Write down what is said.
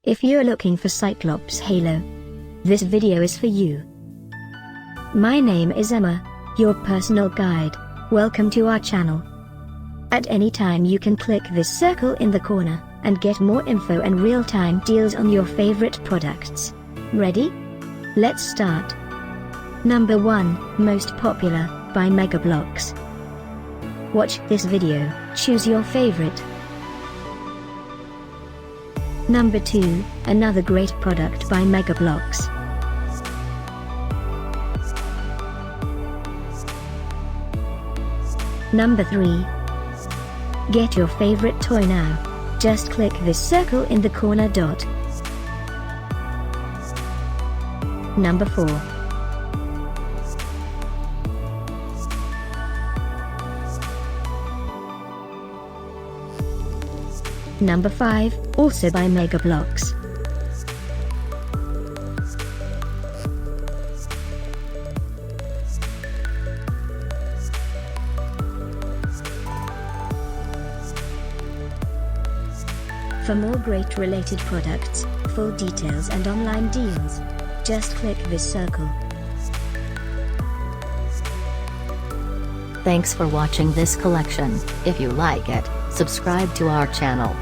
If you're looking for Cyclops Halo, this video is for you. My name is Emma, your personal guide. Welcome to our channel. At any time you can click this circle in the corner, and get more info and real-time deals on your favorite products. Ready? Let's start. Number 1, Most Popular, by Bloks. Watch this video, choose your favorite. Number 2, another great product by Bloks. Number 3. Get your favorite toy now. Just click this circle in the corner dot. Number 4. Number 5, also by Bloks. For more great related products, full details and online deals, just click this circle. Thanks for watching this collection. If you like it, subscribe to our channel.